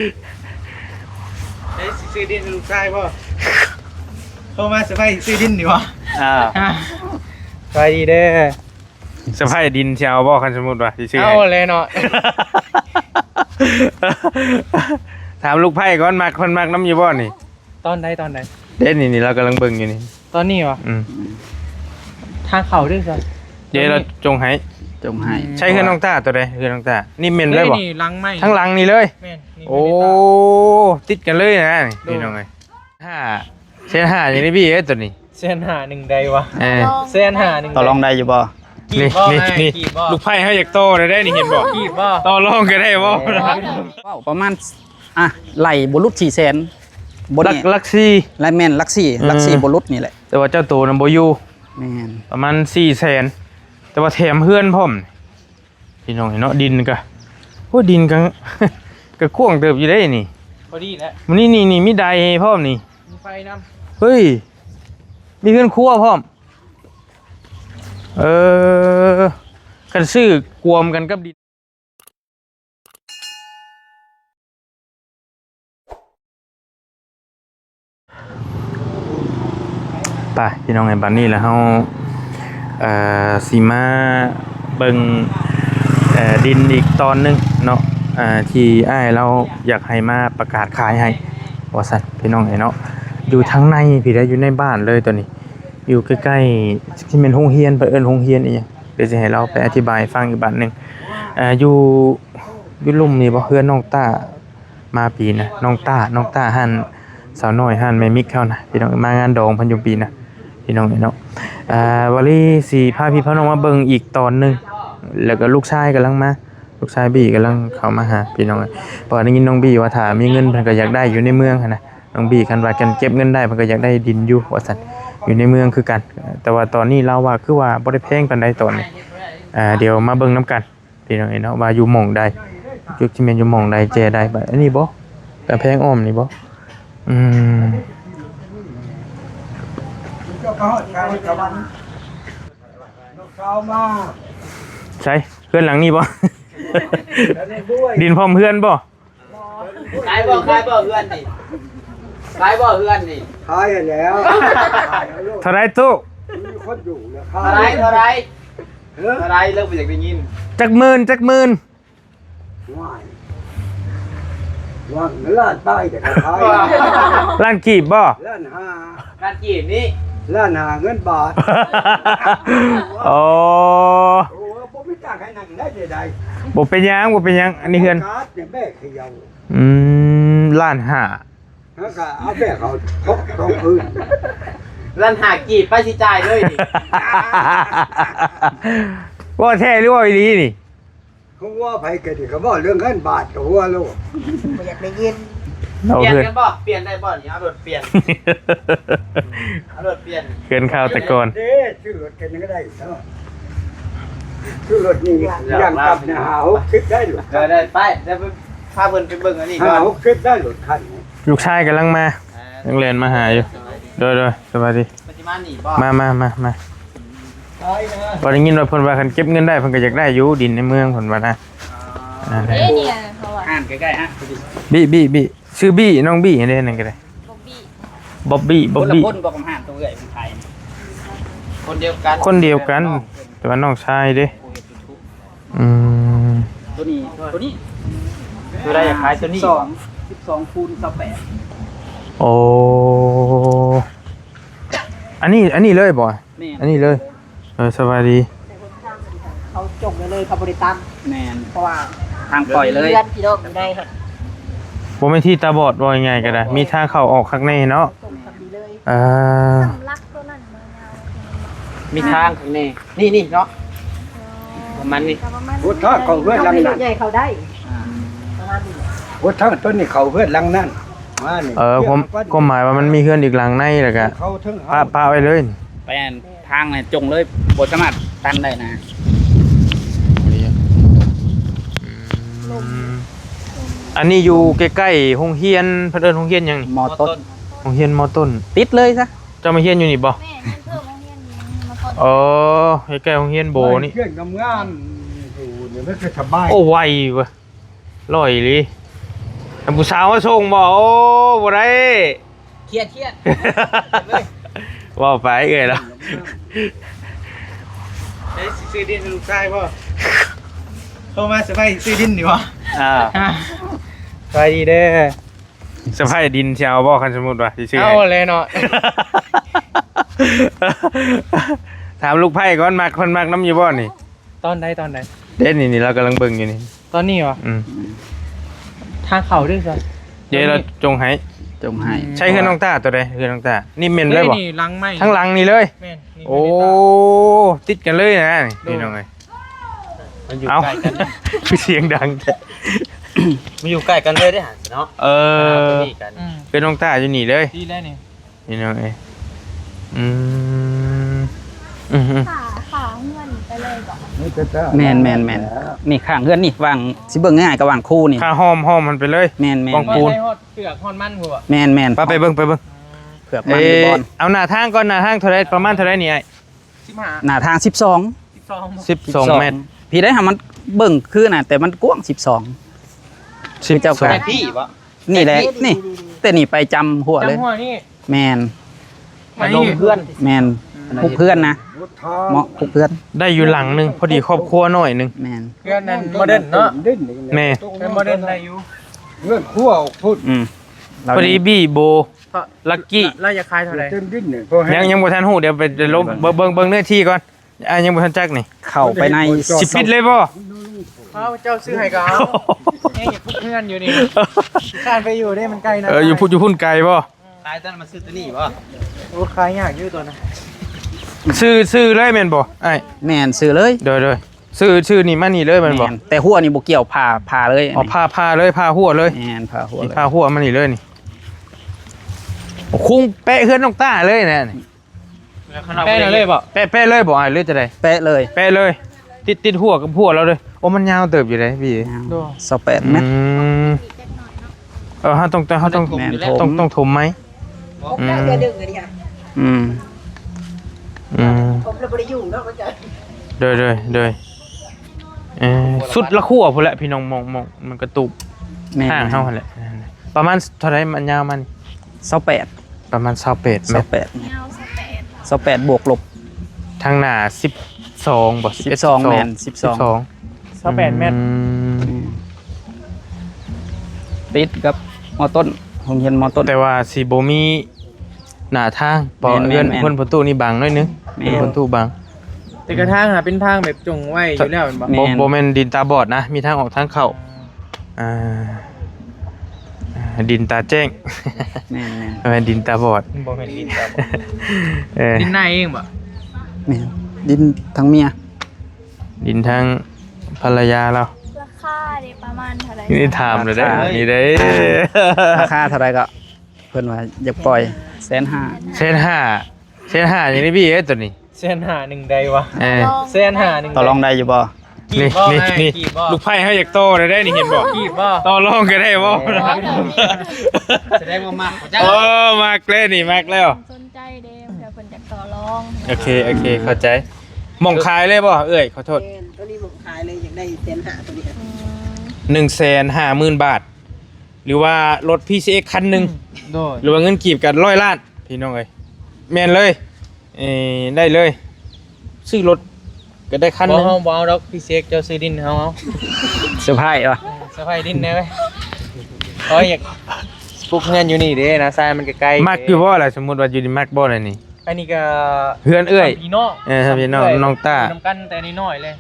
ซื้อดินลูกชายป่ะเข้ามาสบายซื้อดินดีวะสบายดีเด้อสบายดินเชียวบ่คันสมมุติว่าสิซื้อเอาเลยเนาะถามลูกไผ่ก่อนมักคนมักน้ำอยู่บ่นี่ตอนใดเด่นนี่เรากำลังเบิ่งอยู่นี่ตอนนี้วะทางเขาด้วยสิเดี๋ยวเราจงให้ใช่คือน้องตาตัวใดคือน้องตานี่เมนเลยบ่นี่ลังไม้ทั้งลังนี่เลยโอ้ติดกันเลยนะนี่น้องไงเส้น5อย่างนี้พี่ตัวนี้เส้นหาหนึ่งใดวะเส้นหาหนึ่งต่อรองได้อยู่บ่นี่ลูกไผ่ให้อยากโตได้นี่เห็นบ่ต่อรองก็ได้บ่ประมาณไหลบรุษ400,000บ่ลักซี่ไลแม่นลักซี่บรุษนี่แหละแต่ว่าเจ้าโตนำบ่อยู่แม่นประมาณ400,000แต่ว่าแถมเพื่อนพร้อมพี่น้องเนาะดินก็โอ้ดินก็ก็กว้างเติบอยู่ได้นี่พอดีแล้วมันนี่มีไดพร้อมนี่มีไฟนำเฮ้ยมีเพื่อนครัวพร้อมกันซื้อกวมกันกับดินไปพี่น้องไอ้บ้านนี้แล้วเฮาสีมาเบิ่งดินอีกตอนนึงเนาะที่อ้ายเราอยากให้มาประกาศขายให้ว่าซั่นพี่น้องไอ้เนาะอยู่ทางในพี่ได้อยู่ในบ้านเลยตัวนี้อยู่ใกล้ๆที่เป็นโรงเรียนเอิ้นโรงเรียนอีหยังเดี๋ยวจะให้เราไปอธิบายฟังอีกบัดนึงอยู่ลุ่มนี่บ่เฮือนน้องต้ามาปีนะน้องต้าหั่นสาวน้อยหั่นแม่มิกเขานะพี่น้องมางานดองเพิ่นอยู่ปีนะพี่น้องเนาะวลีสิพาพี่พาน้องมาเบิ่งอีกตอนนึงแล้วก็ลูกชายกำลังมาลูกชายบี้กำลังเข้ามาหาพี่น้องเพราะได้ยินน้องบี้ว่าถ้ามีเงินเพิ่นก็อยากได้อยู่ในเมืองหั่นนะน้องบี้คันว่ากันเก็บเงินได้เพิ่นก็อยากได้ดินอยู่ว่าซั่นอยู่ในเมืองคือกันแต่ว่าตอนนี้เราว่าคือว่าบ่ได้แพงปานใดตอนนี้เดี๋ยวมาเบิ่งนํกันพี่น้องเนาะว่าอยู่หม่องใดจุดที่แม่นอยู่หม่องใดแจได้บัดอันนี้บ่กำแพงอ้อมนี่บ่ใช่เพื่อนหลังนี่บ่ดินพร้อมเพื่อนบ่ขายบ่เพื่อนนี่ขายบ่เพื่อนนี่ขายแล้วเท่าไรตู้คนอยู่นะเท่าไรเลิกไปจากได้ยินจักหมื่นว่างล้านใต้แต่ขายล้านกีบบ่ล้านห้าล้านกีบนี่ล้านห้าเงินบาทโอ้บ่มีจ้างให้นั่งได้ใดบ่เป็นหยังอันนี้เฮือนแม่เขย่าล้านห้าแล้วก็เอาแม่เขาต้องพื้นล้านห้ากีบไปสิจ่ายเลยนี่ว่าแท้หรือว่าอีหลีนี่เขาว่าไผก็ดิเขาบอกเรื่องเงินบาทก็หัวโลกบ่อยากได้ยินเปลี่ยนกันบ่เปลี่ยนได้บ่นี่เอารถเปลี่ยนเกินข้าวแต่ก่อนชื่อรถกันยังก็ได้เนาะชื่อรถนี่อย่างกับเนี่ย60ได้หรอได้ไปจะไปพาเพิ่นไปเบิ่งอันนี้ก่อน60ได้รถคันลูกชายกำลังมายังเรียนมาหาอยู่โดยสวัสดีมาพอได้ยินว่าเพิ่นว่าคันเก็บเงินได้เพิ่นก็อยากได้อยู่ดินในเมืองเพิ่นว่านะเนี่ยเขาว่าอ่านใกล้ๆฮะบี้ชื่อบี้น้องบี้เด้นั่นก็ได้บ๊อบบี้คนบอกกับห่านตัวใหญ่เป็นไทยคนเดียวกันแต่ว่าน้องชายเด้ตัวนี้ตัวได้อยากขายตัวนี้12คูณ28โอ้อันนี้เลยบ่อันนี้เลยสวัสดีเขาจงเลยเขาบริตั้มแมนเพราะว่าทางปล่อยเลยพี่น้องได้ครับบ่แม่นที่ตาบอดว่ายังไงก็ได้มีทางเข้าออกข้างในเนาะมีทางข้างในนี่เนาะประมาณนี้พุทธะเขาเพื่อนลังนั้นใหญ่เขาได้พุทธะต้นนี่เขาเพื่อนลังนั้นมานี่ก็หมายว่ามันมีเฮือนอีกหลังในแล้วก็ป้าไว้เลยไปทางเนี่ยจงเลยบ่สามารถตันได้นะอันนี้อยู่ใกล้ๆโรงเรียนเพิ่นเอิ้นโรงเรียนหยังนี่ม.ต้นโรงเรียนม.ต้นติดเลยซะเจ้ามาเรียนอยู่นี่บ่แม่เพิ่นเพิ่มโรงเรียนอยู่ใกล้ๆโรงเรียนโบนี่เรียนงามๆอยู่นี่มันก็สบายโอ้ไวเว้ยร้อยเลย ผู้สาวมาส่งบ่โอ้บ่ได้ เครียด ว่าไปเอ้ยแล้ว เฮ้ยซื้อดินให้ลูกชายบ่เข้ามาสบายซื้อดินดีวะสบายดีเด้อ สะพายดินเชียวบ่คันสมมุติว่าสิซื้อ เอาเลยเนาะ ถามลูกไผ่ก่อนมักคนมักน้ำอยู่บ่นี่ ตอนใด เด้นี่เรากำลังเบิ่งอยู่นี่ ตอนนี้วะ ทางเขาด้วยสิ เดี๋ยวเราจงให้ จงให้ ใช้เครื่องน้องตาตัวใดเครื่องน้องตานี่เมนเลยบ่ นี่ลังไม้ ทั้งหลังนี่เลย แม่นนี่ โอ้ติดกันเลยนะนี่พี่น้องเอ้ย มันอยู่ เอ้า ใกล้กัน คือเสียงดังแท้ มันอยู่ใกล้กันเลยได้หาเนาะ เออ นี่กัน เครื่องน้องตาอยู่นี่เลย ดีแล้วนี่ พี่น้องเอ้ยอืม ขาเงินไปเลยก่อน แม่นนี่ข้างเฮือนนี่วางสิเบิ่งง่ายกับวางคู่นี่ ค่าหอมมันไปเลย แม่น กอง ว่า ปูน ใช้ฮอดเผือกฮอดมันหัว แม่น ไปเบิ่ง เผือกมัน เอ้ บอล เอาหน้าทางก่อนหน้าทางเท่าไรประมาณเท่าไรนี่ไอ้ 15 หน้าทาง12 12 เมตร พี่ได้หามันเบิ่งคือน่ะแต่มันกว้าง12คือเจ้า สอง กา แต่พี่วะ นี่แหละนี่แต่นี่ไปจำหัวเลย จำหัวนี่ แม่น มานี่ เพื่อน แม่นพวกเพื่อนนะเหมาะพวกเพื่อน ได้อยู่หลังหนึงพอดีครอบครัวหน่อยหนึง แม่น เพื่อนนั้นโมเดิร์นเนาะ แม่ เป็นโมเดิร์นได้อยู่ อืมเรา พอดีบี้โบลักกี้ เราจะขายเท่าไหร่ ยังบ่ทันฮู้เดี๋ยวไปลบเบิ่งเนื้อที่ก่อนยังบ่ทันจักนี่ เข้าไปใน สิปิดเลยบ่ เอาเจ้าซื้อให้ก็เอาเนี่ยอย่าพุกเพื่อนอยู่นี่ข้านไปอยู่ได้มันไกลนะ อยู่พุ่นไกลบ่ ตายตั้งมาซื้อตัวนี้วะ โอ้ขายยากอยู่ตัวนะ ซื้อเลยแม่นบ่ไอ้ แม่นซื้อเลย เด้อชื่อนี่มานี่เลยแม่นบ่ แม่นแต่หัวนี่บ่เกี่ยวผ่าเลย อ๋อผ้าเลยผ้าหัวเลย แม่นผ่าหัว นี่ เลย ผ้าหัวมานี่เลยนี่โอ้คุ้งเป๊ะเฮือนน้องต้าเลยนะนี่ แป้เลยบ่ เป๊ะเลยบ่อ้ายหรือจะได้ เป๊ะเลย เป๊ะเลย ติดหัวกับหัวเราเลยโอ้มันยาวเติบอยู่เลยพี่ 28เมตร เฮาต้อง แม่น ต้องถมไหม ผมได้เดือนหนึ่งเลยเนี่ย อืม ผมเลยบ่ได้อยู่เนาะเข้าใจ เดยสุดละขั้วพุ่นแหละพี่น้องมองมันกระตุก แม่น ห่างเท่ากันแหละประมาณเท่าไรมันยาวมัน 28 ประมาณ28เมตร เงาสเปด 28บวกลบ ทางหน้า12บ่11 12แม่น12 28 เมตร ติดกับมอต้นโรงเรียนมอต้น แต่ว่าสิบ่มีหน้าทางเพราะ แม่น เรือน แม่น เพิ่นประตูนี่บังหน่อยนึง แม่น ประตูบัง แต่กระทั่งเป็นทางแบบจงไว้อยู่แล้วเป็นบ่ แม่น บ่แม่นดินตาบอดนะ มีทางออกทางเข้าดินตาแจ้ง แม่น บ่แม่นดินตาบอด บ่เป็นดินครับ ดิ ดินในเองบ่ แม่นดินทั้งเมีย ดินทางภรรยาเรา ราคาเดี๋ยวประมาณเท่าไหร่ นี่ถามเลยได้อนี่เด้ ราคาเท่าไหร่ก็เพิ่นว่าอยากปล่อย150,000 เส้นห้าอย่างนี้พี่เอ้ยตัวนี้ เส้นหาหนึ่งใดวะ ลอง เส้นหาหนึ่ง ต่อรองได้อยู่บ่ นี่ กี่บ่ นี่ กี่บ่ ลูกไผ่ให้อยากโตได้นี่เห็นบ่ กี่บ่ ต่อรองก็ได้บ่ แสดงว่ามากกว่าเจ้า โอ้มากเลยนี่มากแล้ว สนใจเด้เผื่อเพิ่นอยากต่อรอง โอเคเข้าใจหม่องขายเลยบ่เอ้ยขอโทษ ตัวนี้ผมขายเลยอยากได้เส้นหาตัวนี้ครับ 150,000 บาท หรือว่ารถ PCX คันหนึง โดย หรือว่าเงินกีบกัน100 ล้านพี่น้องเอ้ยแม่นเลยได้เลยซื้อรถก็ได้คันห บ่ นึง เฮาบ่เอาดอกพี่เซ็กเจ้าซื้อดินเฮาเอา เซอร์ไพรส์ว่ะ สะพายดินแน่เว้ยโอ้ยอยากปลูกเงินอยู่นี่เด้นะทรายมันใกล้ๆ มักอยู่บ่ล่ะสมมุติว่าอยู่ในมักบ่ล่ะนี่ อันนี้ก็ เฮือนเอ้ย พี่น้อง ครับพี่น้องน้องต้า นำกันแต่น้อยๆเลย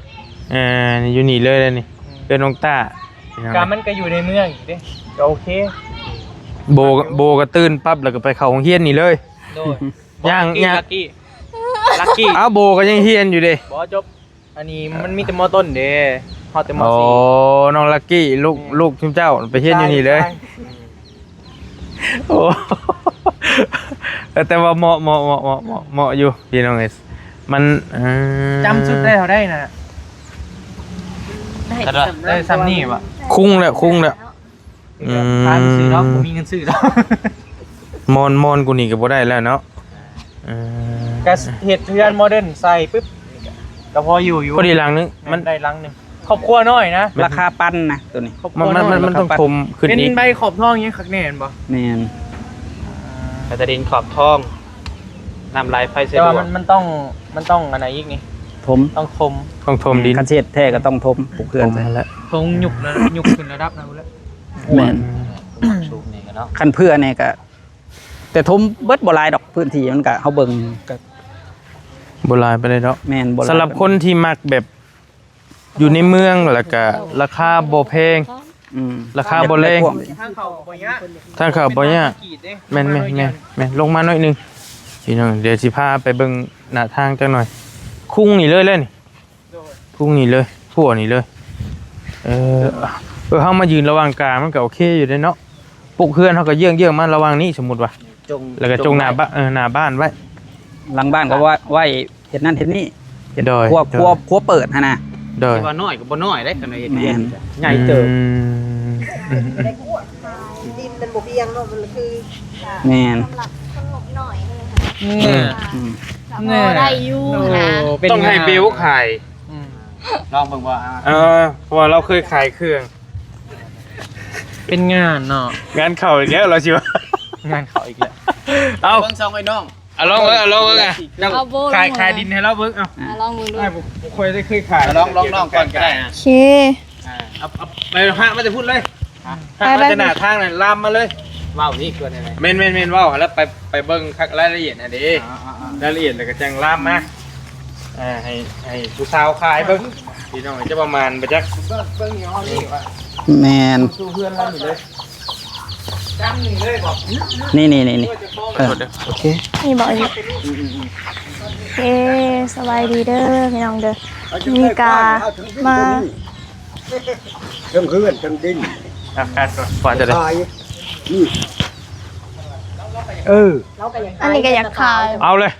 นี่อยู่นี่เลยนี่เป็นน้องต้าพี่น้อง การมันก็อยู่ในเมืองอีกเด้ก็โอเค โบก็ตื่นปั๊บแล้วก็ไปเข้าโรงเรียนนี่เลย โดย ย่าง ลักกี้ อ้าวโบก็ยังเรียนอยู่เด้ บ่จบอันนี้มันมีแต่มอต้นเด้ฮอดแต่มอ โอ้ สี่ น้องลักกี้ลูกทิมเจ้าไปเรียนอยู่นี่เลยโอ้ แต่ว่าเหมาะอยู่พี่น้องเอ้ยมันจำชุดได้เท่าได้น่ะ ได้ซ้ำนี่บ่ คุ้งแล้ว พาไปซื้อดอกบ่มีเงินซื้อดอก มอนกูนี่ก็บ่ได้แล้วเนาะ ก็เฮ็ดเทือนโมเดิร์นใส่ปึ๊บก็พออยู่ พอดีหลังนึง มันได้ลังหนึง ครอบครัวน้อยนะ ราคาปั้นนะตัวนี้ ครอบครัวน้อย มันต้องทมขึ้น เป็น อีก ใบขอบทองอย่างนี้คักแน่นบ่ แม่น กระตาดินขอบทองนำลายไฟเส แต่ ด ว่า วก มันต้องอันไหนอีกนี่ ทม ต้องทม ต้องทมดิน คันเช็ดแท้ก็ต้องทมปลูกเพื่อน ทม ใส่ แล้ว ทงหยุกนะหยุกขึ้นระดับนะพุ่นละ แม่น ชูกนี่กันเนาะ คันเพื่อเนี่ยก็แต่ทมเบิดบ่หลายดอกพื้นที่มันก็เฮาเบิ่งก็ โบราณไปเลยเนาะ แม่นบ่หลาย สำหรับคนที่มักแบบอยู่ในเมืองแล้วก็ราคาบ่แพง อืม ราคาบ่แรง ทางเขาบ่ยะ ทางเขาบ่ยาก ขีดเด้ แม่นลงมาหน่อยหนึงพี่น้องเดี๋ยวสิพาไปเบิ่งหน้าทางจังหน่อยคุ้งนี่เลยนี่คุ้งนี่เลยพัวนี่เลยเฮามายืนระหว่างกลางมันก็โอเคอยู่เด้เนาะปลูกเฮือนเฮาก็เยื้องๆมาระหว่างนี้สมมุติว่าแล้วก็จงหน้าบ้านหน้าบ้านไว้ หลังบ้านก็ว่าไว้เฮ็ดนั่นเฮ็ดนี่เฮ็ด โดย ครัวเปิดหั่นน่ะ โดย ที่ว่าน้อยก็บ่น้อยได้กันเฮ็ด แม่น ใหญ่เติบ ได้ขวดดินมันบ่เพียงเนาะมันคือ แม่น สำหรับคนงบหน่อยนี่ เงื่อ ค่ะ อืม แต่พอได้อยู่นะ ต้องให้เบลขาย ลองเบิ่งว่า เพราะว่าเราเคยขายเครื่อง เป็นงานเนาะ งานเข่าอีกแล้วเราชิว งานเขาอีกแล้ว เอา เบิ่งซองไอ้น้อง ลองไง เอาโบ ขายดินให้เราเบิ่งเอา ลองมือดู ได้ผมเคยขาย ลองน้องก่อนก็ได้นะ โอเค เอาไปฮะมันจะพูดเลยฮะมันจะหน้าทางนั่นลามมาเลย ว้าวนี่เกินอะไร เมนว้าวแล้วไปเบิ่งคักรายละเอียดนะดิรายละเอียดแล้วก็แจ้งลามมาให้ผู้สาวขายเบิ่งพี่น้องจะประมาณไปจัก เบิ่งอย่างนี้ว่า แม่น สู้เพื่อนเราอยู่เลยจังนี่เลยบอก นี่โอเค นี่บอกอยู่โอเคสบายดีเด้อพี่น้องเด้อมีกามา เรื่องเพื่อนเรื่องดิน การก่อนจะได้ ตายนี่เราก็ยัง อันนี้ก็อยากขาย เอาเลย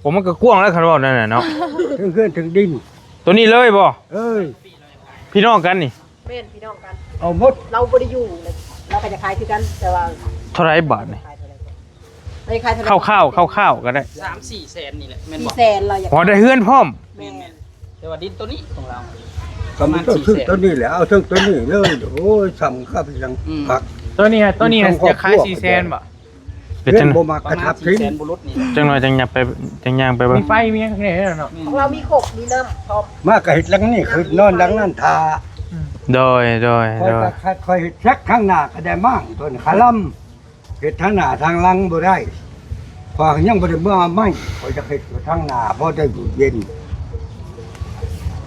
ผมมันก็กว้างแล้วคันว่านั่นน่ะเนาะ เรื่องเพื่อนเรื่องดิน ตัวนี้เลยบ่ เอ้ย พี่น้องกันนี่ แม่นพี่น้องกัน เอาหมด เราบ่ได้อยู่เลยเราก็จะขายคือกันแต่ว่า เท่าไหรบาทนี่ ขายเท่าไหร่ไม่ขายเท่าไหร่ ข้าวก็ได้ 3-4แสนนี่แหละแม่น สี่ บ่ แสนเราอยาก พอได้เฮือนพร้อม แม่น แต่ว่าดินตัวนี้ของเรา ก็มันต้องซื้อตัวนี้แหละเอาทั้งตัวนี้เลยโอ้ยสำคัญยังผัก ตัวนี้จะขาย400,000บ่ เป็น เพื่อ จั น ง บ่มากระทับทิ้ง แสนบุรุษนี่ จังหน่อยจังหยับไปจังย่างไปเบิ่ง มีไฟมีข้างในเนาะ ของเรามีโคกมีน้ำพร้อม มากระเห็ดหลังนี่คือนอนหลังนั่นทา โดย คอยเห็ดแซกข้างหน้าก็ได้มั่งตัวนี้ขาล่ำเห็ดทางหน้าทางหลังบ่ได้พอยังบ่ได้เมื่อไม่คอยจะเห็ดอยู่ทางหน้าพอได้อยู่เย็น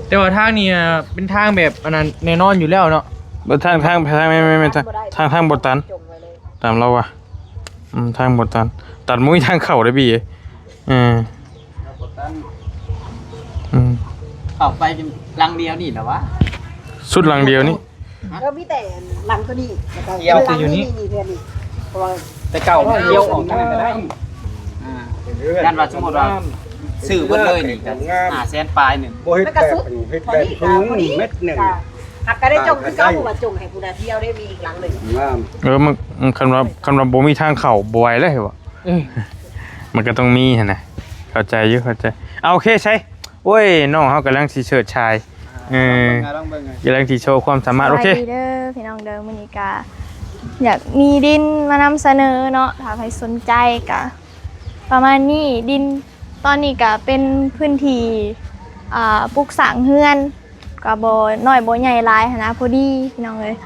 แต่ว่าทางนี้เป็นทางแบบอันนั้นแน่นอนอยู่แล้วเนาะ บ่ทางไม่ทางทางบ่ตัน จงไว้เลย ตามเราว่ะทางบ่ตันตัดมุ้ยทางเข้าได้พี่เข้าไปลังเดียวนี่เหรอวะ สุดหลังเดียวนี่ แล้วมีแต่หลังตัวนี้แล้วก็ เกี่ยว หลังนี่เพื่อนนี่เพราะว่า แต่เก่ามันเกี่ยวออกทางนั้นก็ได้ ด้านว่าสมมุติว่าซื้อเบิดเลยนี่ก็500,000ปลายหนึง บ่เฮ็ด มัน แบ ก็ บ สุด นี้เฮ็ด พอ แบบ ดี สูง พอดี เม็ดหนึ่ง หักก็ได้จงคือเก้าว่าจงให้ผู้ใดเที่ยวได้มีอีกหลังหนึ่ง งาม มันคันว่าบ่มีทางเข้าบ่ไหวเลยว่ะมันก็ต้องมีหั่นน่ะเข้าใจอยู่เข้าใจเอาโอเคใช่โอ้ยน้องเฮากำลังสิเฉิดฉายลองเบิ่ง กำลังสิโชว์ความสามารถโอเค สบายดีเด้อพี่น้องเด้อมื้อนี้กาอยากมีดินมานำเสนอเนาะถ้าใครสนใจกะประมาณนี้ดินตอนนี้ก็เป็นพื้นที่ปลูกสร้างเฮือนก็บ่น้อยบ่ใหญ่หลายหั้นนะพอดีพี่น้องเอ้ย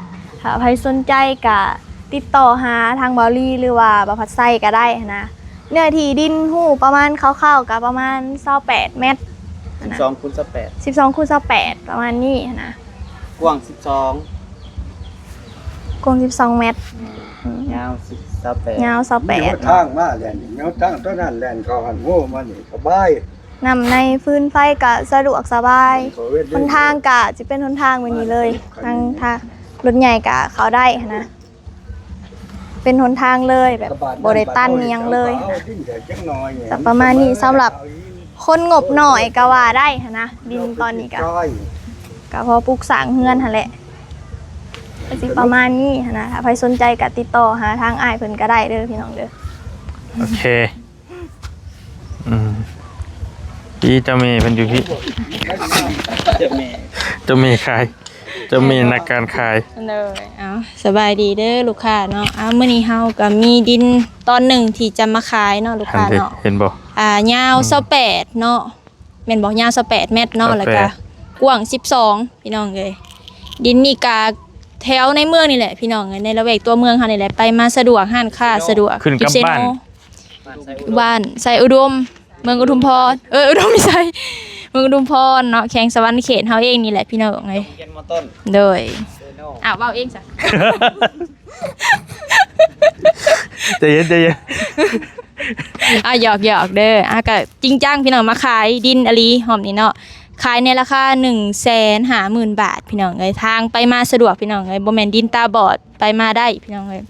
ถ้าใครสนใจก็ติดต่อหาทางเบาลี่หรือว่าบาพัดไส้ก็ได้หั้นนะเนื้อที่ดินหู้ประมาณคร่าวๆก็ประมาณ28เมตรหั้นนะ 12คูณ18 12คูณ28ประมาณนี้หั้นนะ กว้าง12 กว้าง12เมตร ยาว18 ยาว มีหน 28 ทางมาแล่นนี่แนวทางตัวนั้นแล่นเข้าหันโง่มานี่สบาย นำในฟืนไฟก็สะดวกสบาย เขาเฮ็ด หนทางก็จะเป็นหนทางแบบนี้เลยทางรถใหญ่ก็เข้าได้หั้นนะเป็นหนทางเลยแบบบ่ได้ตันอิหยังเลย อาดิ้นแต่จักหน่อยเนี่ย แต่ประมาณนี้สำหรับคนงบหน่อยก็ว่าได้หั้นนะดินตอนนี้ก็ จ้อย ก็พอปลูกสร้างเฮือนหั่นแหละก็สิประมาณนี้หั้นนะถ้าใครสนใจก็ติดต่อหาทางอ้ายเพิ่นก็ได้เด้อพี่น้องเด้อ โอเคพี่เจ้าเมย์เพิ่นอยู่พี่ เจ็บแม่ เจะมีขายเจะมีนักการขาย เลยเอาสบายดีเด้อลูกค้าเนาะมื้อนี้เฮาก็มีดินตอนหนึ่งที่จะมาขายเนาะลูก ทัน ค้า ที เนาะ เห็นบ่ ยาว28เนาะแม่นบ่ยาว28เมตรเนาะแล้วก็กว้าง12พี่น้องเอ้ยดินนี่ก็แถวในเมืองนี่แหละพี่น้องเอ้ยในละแวกตัวเมืองเฮานี่แหละไปมาสะดวกห้านค้าสะดวก ขึ้นกับบ้าน บ้านไสอุดมเมืองอุดมพรอุดมไม่ใช่เมืองอุดมพรเนาะแขวงสะหวรรค์เขตเฮาเองนี่แหละพี่น้องเอ้ย เรียนมต้น โดย เซโน เว้าเองซะ ใจเย็นใจเย็น หยอกเด้อก็จริงจังพี่น้องมาขายดินอลีหอมนี่เนาะขายในราคา150,000 บาทพี่น้องเอ้ยทางไปมาสะดวกพี่น้องเอ้ยบ่แม่นดินตาบอดไปมาได้พี่น้องเอ้ย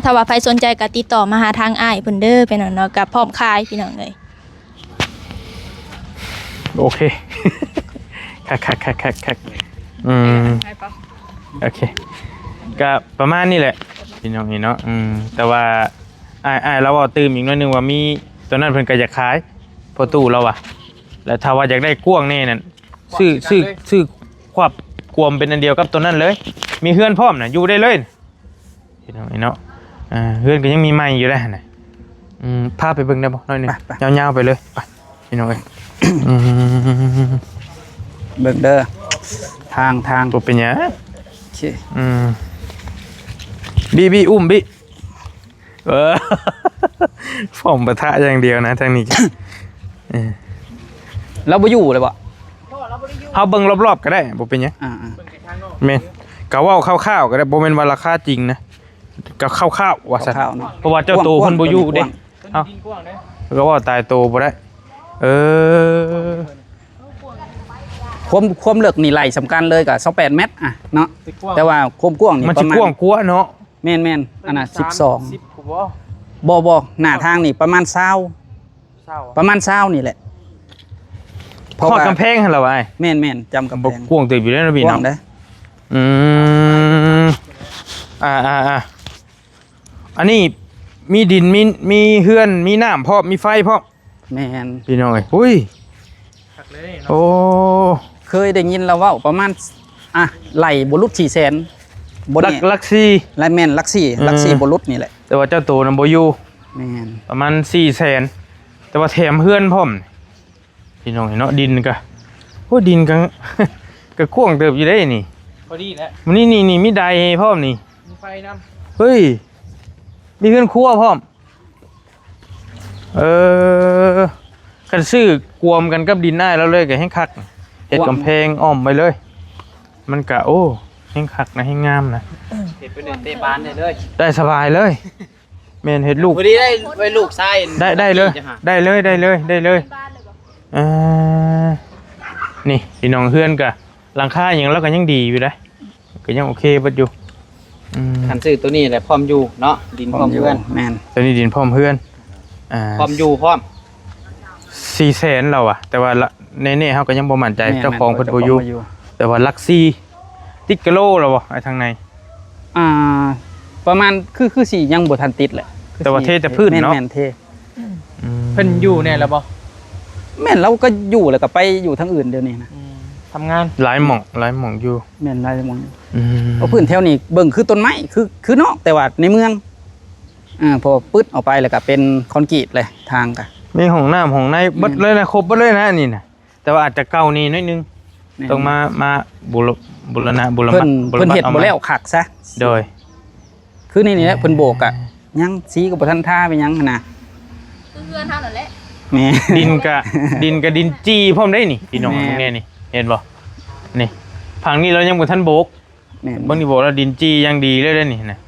ถ้าว่าใครสนใจก็ติดต่อมาหาทางอ้ายเพิ่นเด้อพี่น้องเนาะกับพร้อมขายพี่น้องเอ้ย โอเคคักโอเคก็ประมาณนี้แหละพี่น้องนี่เนาะแต่ว่าอ้ายเราเอาตื่มอีกหน่อยนึงว่ามีตัวนั้นเพิ่นก็อยากขายพอตู้เราอ่ะแล้วถ้าว่าอยากได้กว้างแน่นั่นซื้อควบกวมเป็นอันเดียวกับตัวนั้นเลยมีเฮือนพร้อมน่ะอยู่ได้เลยพี่น้องนี่เนาะเฮือนก็ยังมีไม้อยู่ได้น่ะพาไปเบิ่งได้บ่หน่อยนึงยาวๆไปเลยไปพี่น้องเอ้ย เบิ่งเด้อทาง ตัวเป็นหยัง โอเค บีอุ้มบีผมปะทะอย่างเดียวนะทางนี้ แล้วบ่อยู่เลยบ่ เอาเบิ่งรอบๆก็ได้บ่เป็นหยัง อ่า แม่นก็เว้าคร่าวๆก็ได้บ่แม่นว่าราคาจริงนะก็คร่าวๆว่าซั่น ข้าวๆเนาะ เพราะว่าเจ้าโตเพิ่นบ่อยู่เด้เอ้าก็ว่าตายโตบ่ได้ความเลิกนี่ไหลสำคัญเลยก็28เมตรเนาะแต่ว่าความกว้างนี่ มัน ป สิ ระมาณ กว้างกว่าเนาะ แม่นอันน่ะ 10 12บ่หน้าทางนี่ประมาณ20ประมาณ20นี่แหละ พอกำแพงหั่นล่ะว่าอ้าย แม่นจำกำแพ บ่ ง กว้างเติบอยู่แล้วนะพี่ กว้า เนาะ งเด้อ อันนี้มีดินมีเฮือนมีน้ำพร้อมมีไฟพร้อม แม่น พี่น้องเอ้ยอุ้ยโอ้ เคยได้ยินแล้วเว้าประมาณไหลบ่ลุด400,000บ่ ลั นี่ กซี่ และแม่นลักซี่บ่ลุดนี่แหละ แต่ว่าเจ้าโตนำบ่อยู่ แม่น ประมาณ400,000แต่ว่าแถมเฮือนพร้อมพี่น้องเนาะดินก็โอ้ดินก็ ก็กว้างเติบอยู่ได้นี่ พอดีแล้ว มันนี่มีไดพร้อมนี่ มีไฟนำ เฮ้ยมีเฮือนครัวพร้อมกันซื้อกวมกันกับดินได้แล้วเลยก็ให้คักเฮ็ดกำแพงอ้อมไปเลย มันก็โอ้ให้คักนะให้งามนะ เห็ดไปเดินเตะบานได้เลย ได้สบายเลยแม่นเฮ็ดลูก พอดีได้ไว้ลูกไส้ ได้เลยได้เลยนี่พี่น้องเฮือนก็หลังคาอย่างแล้วก็ยังดีอยู่ได้ก็ยังโอเคเบิดอยู่ คันซื้อตัวนี้แหละพร้อมอยู่เนาะดินพร้อมเพื่อน แม่น ตอนนี้ดินพร้อมเฮือนพร้อมอยู่พร้อม 400,000เราอะแต่ว่าในนี่เฮาก็ยังบ่มั่นใจเจ้าของเพิ่นบ่อยู่แต่ว่าลักซี่ติดกะโลแล้วบ่ไอ้ทางใน ประมาณคือสิยังบ่ทันติดแหละ แต่ว่าเทแต่พื้นเนาะ แม่นเท เพิ่นอยู่เนี่ยแล้วบ่ แม่นเราก็อยู่แล้วก็ไปอยู่ทางอื่นเดี๋ยวนี้นะ ทำงาน หลายหม่องอยู่ แม่นหลายหม่องเอาพื้นแถวนี้เบิ่งคือต้นไม้คือนอกแต่ว่าในเมืองพอปึ๊ดออกไปแล้วก็เป็นคอนกรีตเลยทางก็ มีห้องน้ำห้องในเบิดเลยนะครบเบิดเลยนะนี่นะแต่ว่าอาจจะเก่านี่นิดนึงต้องมาบุรณะ เพิ่นเฮ็ดบ่แล้วคักซะ โดย คือนี่แหละเพิ่นโบกอะยังสีก็บ่ทันท่าไปยังหั่นน่ะ คือเพื่อนเฮานั่นแหละ แหม่ ดินจีพร้อมได้นี่พี่น้องตรงนี้นี่เห็นบ่นี่ผังนี้เรายังบ่ทันโบก แม่น บางทีบอกว่าดินจียังดีเลยนี่นะ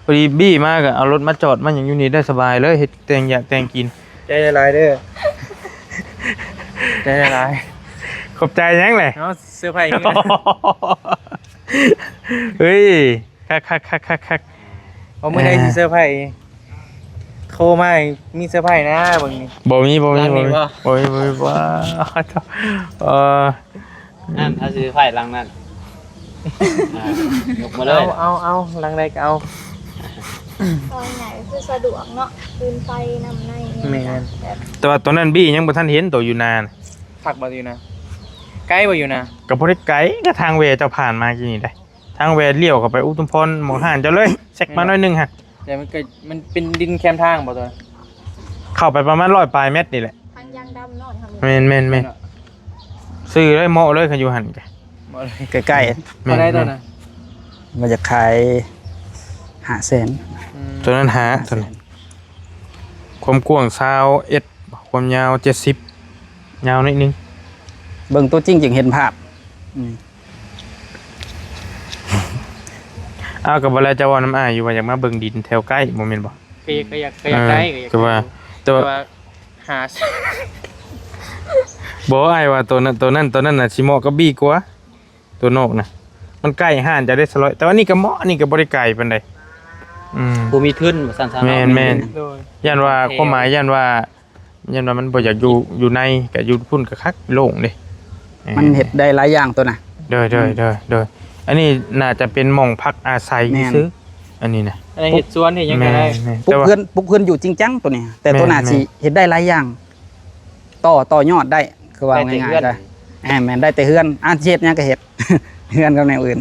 พอดีบี้มากเอารถมาจอดมาอย่างอยู่นี่ได้สบายเลยเฮ็ดแตงอยากแตงกิน ใจละลายเด้อใจละลาย ขอบใจยังเลย เนาะเสื้อผ้าอีก เฮ้ยคัก เอามื้อใดสิเสื้อผ้าโทรมามีเสื้อผ้านะเบิ่งนี่ บ่มี ร้านนี้บ่ ว้านั่นเอาซื้อไผ่ลังนั่นยกมาเลย เอาหลังใดก็เอา ซอยไหนคือสะดวกเนาะปืนไฟนำใน แม่น แบบ แต่ว่าตอนนั้นบี้ยังบ่ทันเห็นตัวอยู่นาน ผักบ่อยู่นะ ใกล้บ่อยู่นะ ก็บ่ได้ไกลก็ทางเวเจ้าผ่านมากี่นี่ได้ทางเวเลี้ยวเข้าไปอุทุมพรหมองห่านเจ้าเลยเช็คมาหน่อยนึงฮะ แต่มันเป็นดินแคมทางบ่ตัว เข้าไปประมาณ100ปลายเมตรนี่แหละ ทางยางดำเนาะทาง แม่นซื้อเลยเหมาะเลยคันอยู่หั่นกะ บ่เลย ใกล้ บ่ได้ตัวน่ะ ๆมันจะขาย500,000 ตัวนั้นหาตัวนั้นความกว้าง21ความยาว70ยาวนิดนึง เบิ่งตัวจริงจึงเห็นภาพ อ้าวก็บ่แล้วจะว่าน้ำอ้ายอยู่ว่าอยากมาเบิ่งดินแถวใกล้บ่แม่นบ่ ก็อยากได้ก็อยาก ก็ว่าแต่ แต่ ว่า ว่าหา บ่อ้ายว่าตัวนั้นน่ะสิเหมาะกับบี้กว่าตัวนอกน่ะมันใกล้ห้านจะได้สลอยแต่ว่านี่ก็เหมาะนี่ก็บ่ได้ไกลปานใดบ่มีทุนบ่ซั่นซะ แม่น โดย ย่านว่าความหมายย่านว่ามันบ่อยากอยู่ในก็อยู่พุ่นก็คักโล่งเด้ มันเฮ็ดได้หลายอย่างตัวน่ะ เด้ออันนี้น่าจะเป็นหม่องพักอาศัย แม่น ซื้ออันนี้นะ อันนี้เฮ็ดสวนเฮ็ดหยังก็ได้ แม่ ปลุ แต่ ก ว่า เพื่อนอยู่จริงจังตัวนี้แต่ตัวน่ะ แม่น สิเฮ็ดได้หลายอย่างต่อยอดได้คือว่าง่ายๆได้แม่นได้แต่เฮือนเฮ็ดหยังก็เฮ็ด เฮือนกับแนวอื่น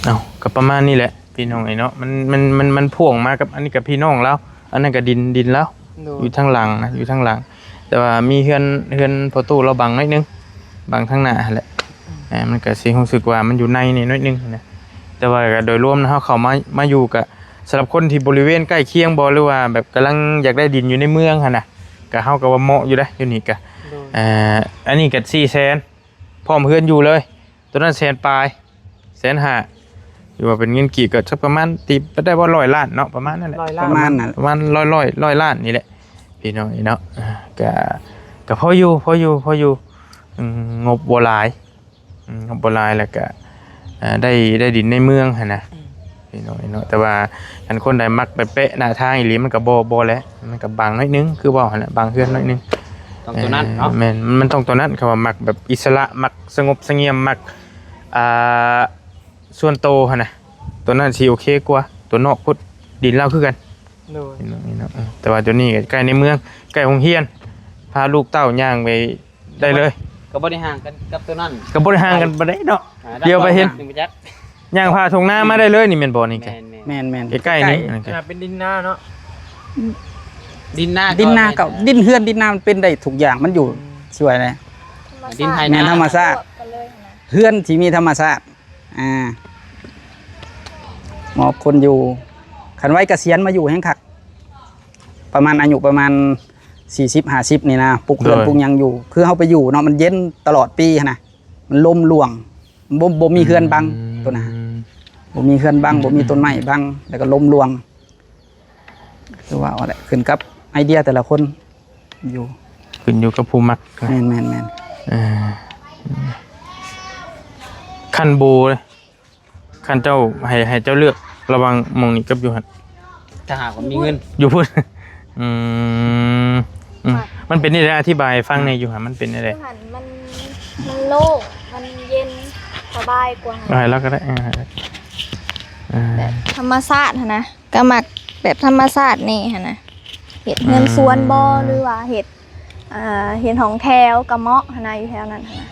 เอาก็ประมาณนี้แหละพี่น้องไอ้เนาะมันพ่วงมากับอันนี้กับพี่น้องแล้วอันนั้นก็ดินแล้ว โดย อยู่ทางหลังนะอยู่ทางหลัง แต่ว่ามีเฮือนพอตู้เราบังนิดนึงบังทางหน้าแหละมันก็สิรู้สึกว่ามันอยู่ในนี่นิดนึงนะแต่ว่าก็โดยรวมนะเฮาเข้ามาอยู่กับสำหรับคนที่บริเวณใกล้เคียงบ่หรือว่าแบบกำลังอยากได้ดินอยู่ในเมืองหั่นน่ะก็เฮาก็ว่าเหมาะอยู่เด้อยู่นี่ก็ โดย อันนี้ก็400,000พร้อมเฮือนอยู่เลยตัวนั้น100,000ปลาย150,000อยู่ว่าเป็นเงินกี่ก็สักประมาณตีไปได้ว่า100 ล้านเนาะประมาณนั่นแหละ ประมาณนั้น ประมาณ100ล้านนี่แหละพี่น้องเนาะก็พออยู่งบบ่หลายงบบ่หลายแล้วก็ได้ดินในเมืองหั่นน่ะพี่น้องเนาะแต่ว่าคันคนใดมักไปเป๊ะหน้าทางอีหลีมันก็บ่แล้วมันก็บางน้อยนึงคือว่าหั่นน่ะบางเฮือนน้อยนึง ต้องตัวนั้นเนาะ แม่นมันต้องตัวนั้นคำว่ามักแบบอิสระมักสงบเสงี่ยมมักส่วนโตหั่นน่ะตัวนั้นสิโอเคกว่าตัวนอกพุทธดินเราคือกัน โดย นี่เนาะแต่ว่าตัวนี้ก็ใกล้ในเมืองใกล้โรงเรียนพาลูกเต้าย่างไปได้เลย ก็บ่ได้ห่างกันกับตัวนั้น ก็บ่ได้ห่างกันบ่ได้เนาะ เดี๋ยวไปเห็น หนึ่งไปจัก ย่างพาทงหน้ามาได้เลยนี่แม่นบ่นี่แก แม่น แม่น ใกล้ๆนี่ ขนาดเป็นดินหน้าเนาะ ๆดินหน้า ดินนาเก่าดินเฮือนดินนามันเป็นได้ทุกอย่างมันอยู่ช่วยเลย ดินไทย แม่นธรรมชาติ กันเลยนะ เฮือนที่มีธรรมชาติหมอบคนอยู่คันไว้เกษียณมาอยู่แห่งคักประมาณอายุประมาณ40-50นี่นะปลูกเฮือนปลูกหยังอยู่ คือเฮาไปอยู่เนาะมันเย็นตลอดปีหั้นนะมันลมหลวงบ่มีเฮือนบังตัวน่ะบ่มีเฮือนบังบ่มีต้นไม้บังแล้วก็ลมหลวงคือว่าเอาแหละขึ้นกับไอเดียแต่ละคนอยู่ ขึ้นอยู่กับผู้มักนะ แม่น คันโบเลยคันเจ้าให้เจ้าเลือกระหวังหมองนี้กับอยู่หั่น ถ้าหากว่ามีเงิน อยู่พุ่น มันเป็นนี่ได้อธิบายฟังในอยู่หั่นมันเป็นอะไร หันมันโล่งมันเย็นสบายกว่า อะไรแล้วก็ได้แบบธรรมชาติหั้นนะก็มักแบบธรรมชาตินี่หั่นนะเห็ดเงินสวนบ่หรือว่าเห็ดของแถวกระเมาะหั่นนะอยู่แถวนั้นหั่นนะ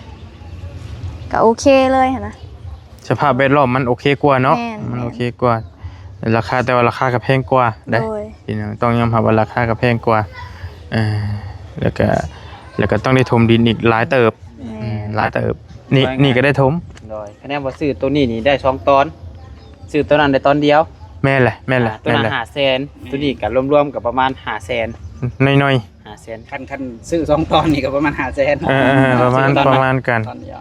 ก็โอเคเลยหั่นนะ สภาพแวดล้อมมันโอเคกว่าเนาะ แม่น มันโอเคกว่าราคาแต่ว่าราคาก็แพงกว่าได้ โดย พี่น้องต้องยอมรับว่าราคาก็แพงกว่าแล้วก็ต้องได้ถมดินอีกหลายเติบหลายเติบนี่ก็ได้ถม โดยคะแนนว่าซื้อตัวนี้นี่ได้2ตอนซื้อตัวนั้นได้ตอนเดียว แม่นแหละ ตัวนั้น500,000ตัวนี้ก็รวมๆกับประมาณ500,000 น้อย 500,000 คันซื้อ2ตอนนี่ก็ประมาณ500,000 ๆประมาณกัน ตอนเดียว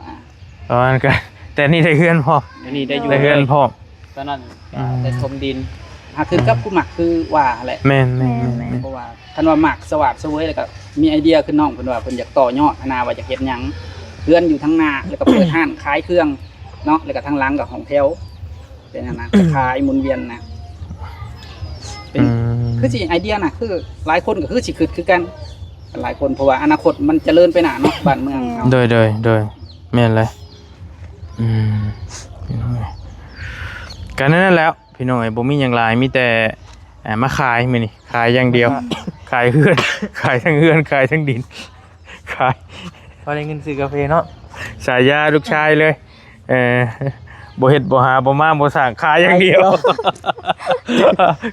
ประมาณกันแต่นี่ได้เฮือนพอ ตัวนี้ได้อยู่ ได้เฮือนพอ ตอนนั้นได้ถมดิน คือกับผู้หมักคือว่าแหละ แม่น เพราะว่าท่านว่าหมักสวัสดิ์เสวยแล้วก็มีไอเดียขึ้นน้องเพิ่นว่าเพิ่นอยากต่อยอดนาว่าอยากเฮ็ดหยังเพื่อนอยู่ทั้งหน้าแล้วก็เปิดห้านขายเครื่องเนาะแล้วก็ทั้งหลังกับของแถวเป็นอันนั้นขายหมุนเวียนนะเป็นคือสิไอเดียน่ะคือหลายคนก็คือสิคิดคือกันหลายคนเพราะว่าอนาคตมันเจริญไปหน้าเนาะบ้านเมืองเฮา โดยแม่นเลยพี่น้องกันนั่นแหล้วพี่น้องบ่มีหยังหลายมีแต่ มาขายมื้อนี้ขายอย่างเดียว ขายเฮือน ขายทั้งเฮือนขายทั้งดินขาย พอได้เงินซื้อกาแฟเนาะ สายยาลูกชายเลยบ่เฮ็ดบ่หาบ่มาบ่สร้างขายอย่างเดียว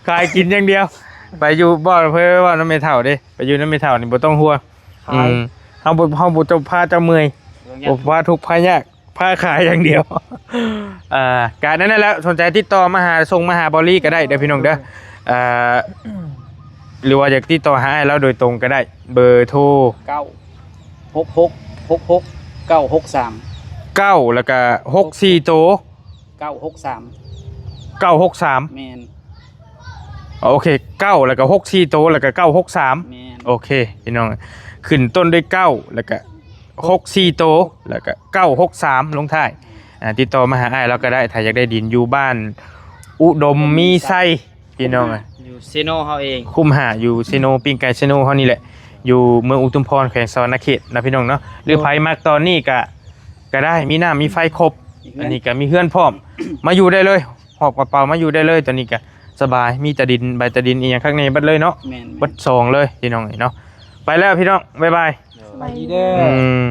ขายกินอย่างเดียว ไปอยู่บ่อนเพิ่นว่าน้ำไม่เท่าเด้ไปอยู่น้ำไม่เท่านี่บ่ต้องห่วงเฮาบ่จะพาเจ้าเมื่อยบ่พาทุกข์พายากพาขายอย่างเดียว การนั้นแหละสนใจติดต่อมาหาส่งมาหาบอลลี่ก็ได้เด้อพี่น้องเด้อหรือว่าอยากติดต่อหาให้เราโดยตรงก็ได้เบอร์โทร 966 963 9แล้วก็64โต 963 963 แม่น โอเค9แล้วก็64โตแล้วก็963 แม่น โอเคพี่น้องขึ้นต้นด้วย9แล้วก็64โตแล้วก็963ลงท้ายติดต่อมาหาอ้ายเราก็ได้ถ้าอยากได้ดินอยู่บ้านอุดมมีไส้พี่น้อง อยู่เซโนเฮาเอง คุ้มหาอยู่เซโนปิงไก่เซโนเฮานี่แหละอยู่เมืองอุทุมพรแขวงสวรรณเขตนะพี่น้องเนาะหรือไผมักตอนนี้ก็ได้มีน้ำมีไฟครบอันนี้ก็มีเฮือนพร้อม มาอยู่ได้เลยหอบกระเป๋ามาอยู่ได้เลยตอนนี้ก็สบายมีตะดินใบตะดินอีหยังข้างในเบัดเลยเนาะ แม่น เบัดซองเลยพี่น้องเนาะไปแล้วพี่น้องบ๊ายบาย สบายดีเด้อ อืม